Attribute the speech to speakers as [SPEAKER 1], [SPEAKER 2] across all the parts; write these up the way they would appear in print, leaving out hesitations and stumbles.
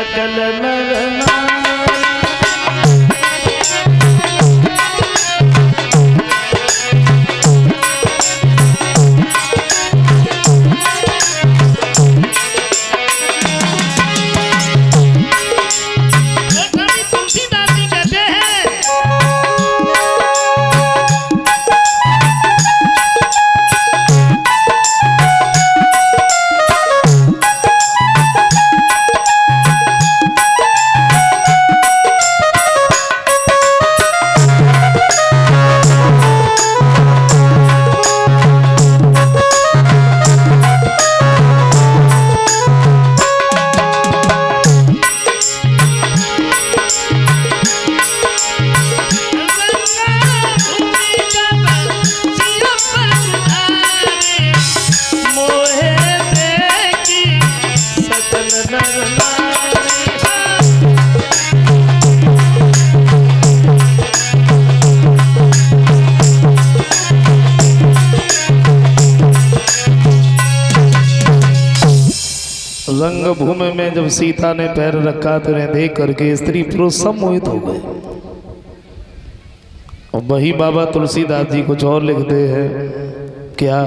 [SPEAKER 1] सकल नर रंगभूमि में जब सीता ने पैर रखा तो उन्हें देख करके स्त्री पुरुष सब मोहित हो गए। और वही बाबा तुलसीदास जी कुछ और लिखते हैं, क्या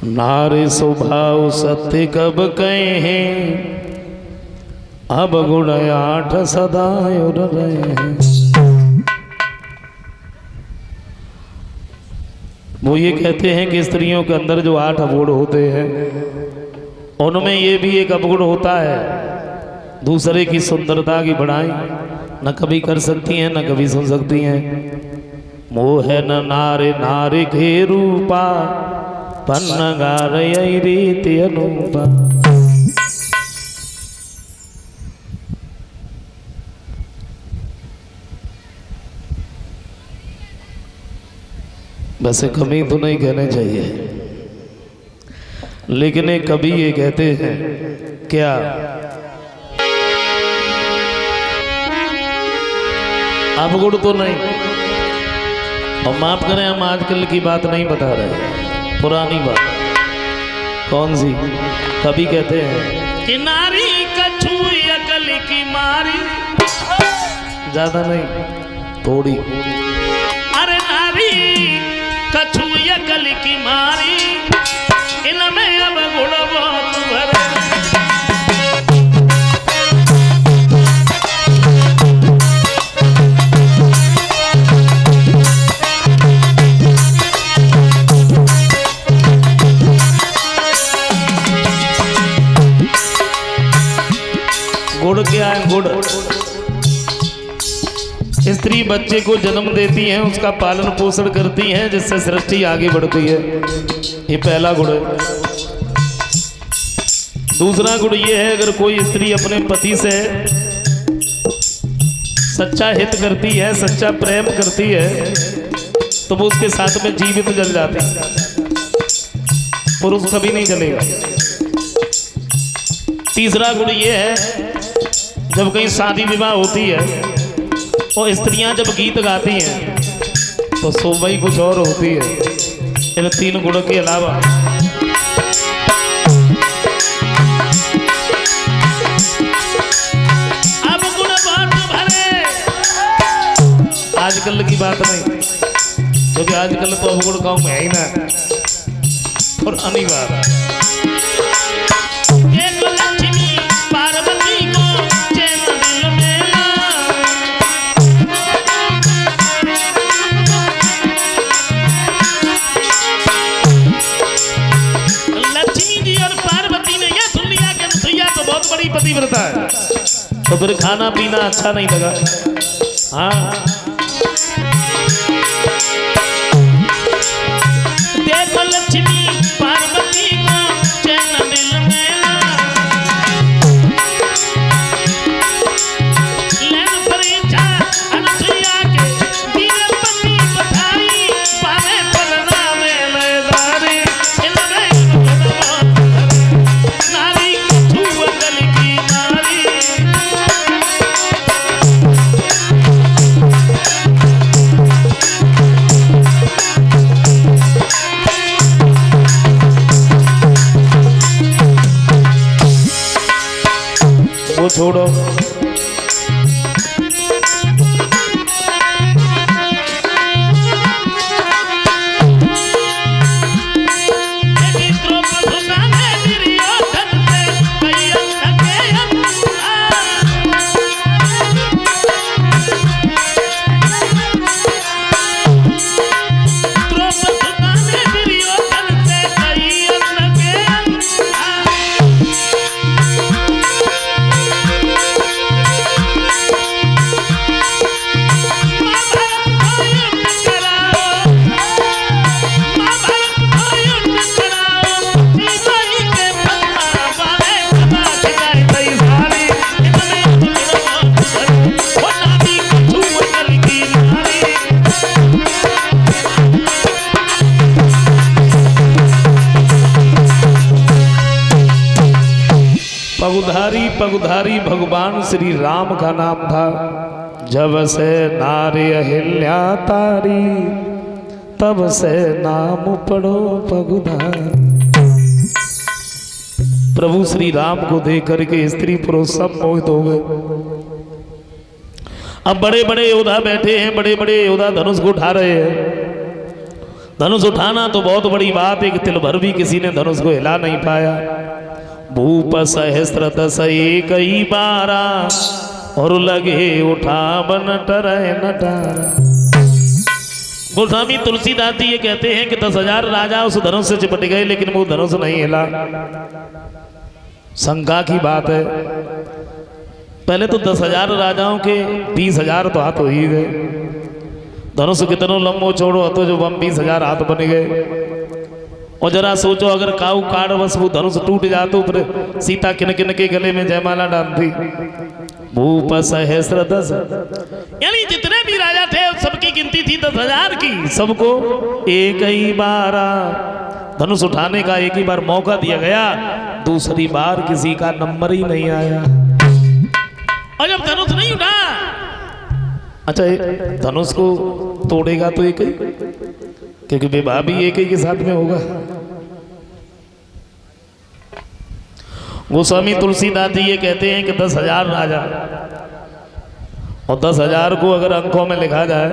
[SPEAKER 1] नारी स्वभाव सत्य कब कहे, अब गुण आठ सदा उड़ रहे हैं। वो ये कहते हैं कि स्त्रियों के अंदर जो 8 अवगुण होते हैं उनमें ये भी एक अवगुण होता है, दूसरे की सुंदरता की बढ़ाई न कभी कर सकती हैं न कभी सुन सकती हैं। मोह न नारे नारे के रूपा पन्न गार रीति अनुपा। वैसे कमी तो नहीं कहने चाहिए, लेकिन एक कवि ये कहते हैं, क्या अवगुण तो नहीं, और माफ करें हम आजकल की बात नहीं बता रहे, पुरानी बात। कौन सी? कवि कहते हैं कि नारी कछु अकल की मारी, ज्यादा नहीं थोड़ी, अरे नारी कछु अकल की मारी, इनमें अब गुण बहुत भरे। गुण क्या है? गुण स्त्री बच्चे को जन्म देती है, उसका पालन पोषण करती है, जिससे सृष्टि आगे बढ़ती है। ये पहला गुण है। दूसरा गुण ये है, अगर कोई स्त्री अपने पति से सच्चा हित करती है, सच्चा प्रेम करती है, तो वो उसके साथ में जीवित जल जाती है, पुरुष कभी नहीं जलेगा। तीसरा गुण ये है, जब कहीं शादी विवाह होती है और स्त्रियां जब गीत गाती हैं तो शोभा ही कुछ और होती है। इन 3 गुणों के अलावा अब गुण बहुत भरे। आजकल की बात नहीं, क्योंकि आजकल तो अवगुण गाँव में है ही ना, और अनिवार्य पतिव्रता है, तो फिर खाना पीना अच्छा नहीं लगा। हाँ, देखो लक्ष्मी पार्वती को चैन दिल में, लेन परीक्षा अनुसुईया के वीर पति बधाई, पावे पलना में मैदारी, नारी छुअल की नारी। छोड़ो। पगुधारी पगुधारी भगवान श्री राम का नाम था। जब से नारी अहिल्या तारी, तब से नाम पढ़ो पगुधारी। प्रभु श्री राम को देख करके स्त्री पुरुष सब मोहित हो गए। अब बड़े बड़े योद्धा बैठे हैं, बड़े बड़े योद्धा धनुष को उठा रहे हैं। धनुष उठाना तो बहुत बड़ी बात है कि तिल भर भी किसी ने धनुष को हिला नहीं पाया। भूप सहस्र दस एक ही बारा, और लगे उठा बन टरे नटारा। गोस्वामी तुलसीदास जी ये कहते हैं कि 10,000 राजा उस धनुष से चिपट गए, लेकिन वो धनुष नहीं हिला। शंका की बात है। पहले तो 10,000 राजाओं के 20,000 तो हाथ हो ही गए। धनुष कितनों लंबो छोड़ो तो जो 20,000 हाथ बन गए। और जरा सोचो अगर काऊ काड़ बस वो धनुष टूट जातो, फिर सीता किन किन के गले में जयमाला डालती। भूप सहस्र दस, यानी जितने भी राजा थे सबकी गिनती थी 10,000 की। सबको एक ही बार धनुष उठाने का एक ही बार मौका दिया गया, दूसरी बार किसी का नंबर ही नहीं आया। और जब धनुष नहीं उठा, अच्छा धनुष को तोड़ेगा तो एक ही, क्योंकि विवाह भी एक ही के साथ में होगा। गोस्वामी तुलसीदास जी ये कहते हैं कि 10,000 राजा, और 10,000 को अगर अंकों में लिखा जाए,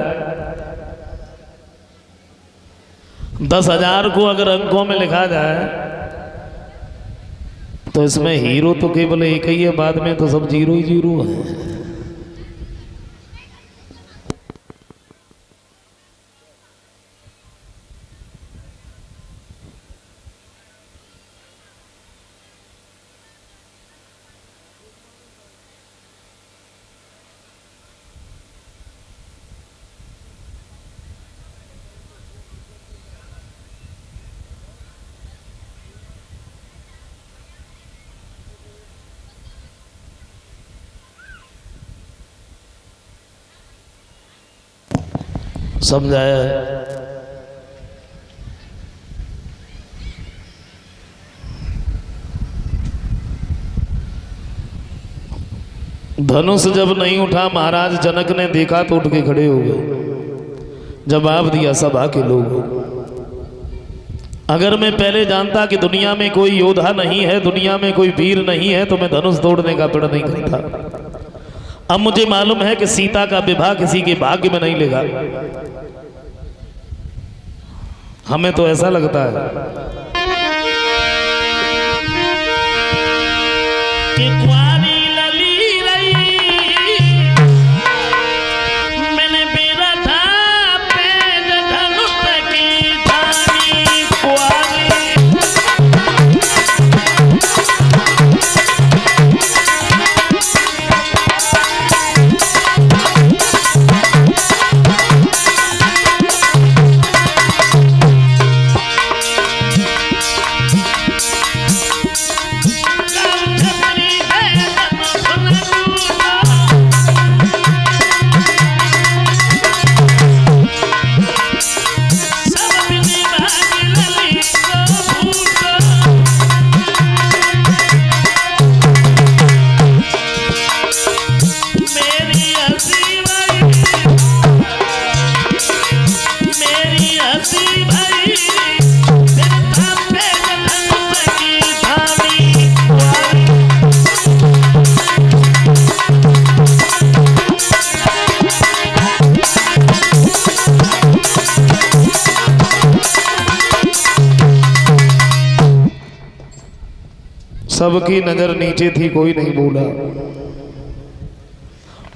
[SPEAKER 1] 10,000 को अगर अंकों में लिखा जाए, तो इसमें हीरो तो केवल एक ही है, बाद में तो सब जीरो ही जीरो है। समझाया है। धनुष जब नहीं उठा महाराज जनक ने देखा तो उठ के खड़े हो गए। जवाब दिया सभा के लोग, अगर मैं पहले जानता कि दुनिया में कोई योद्धा नहीं है, दुनिया में कोई वीर नहीं है, तो मैं धनुष तोड़ने का प्रण नहीं करता। अब मुझे मालूम है कि सीता का विवाह किसी के भाग्य में नहीं लेगा। हमें तो ऐसा लगता है कि कुंवारी लली रही, मैंने बेरा था पेज धनुष की धानी। कुंवारी है सबकी नजर नीचे थी, कोई नहीं बोला,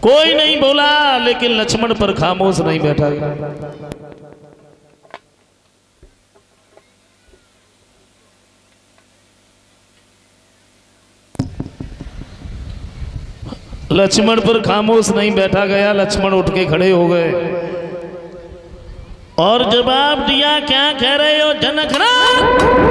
[SPEAKER 1] कोई नहीं बोला, लेकिन लक्ष्मण पर खामोश नहीं बैठा। लक्ष्मण पर खामोश नहीं बैठा गया। लक्ष्मण उठ के खड़े हो गए और जवाब दिया, क्या कह रहे हो जनकराज?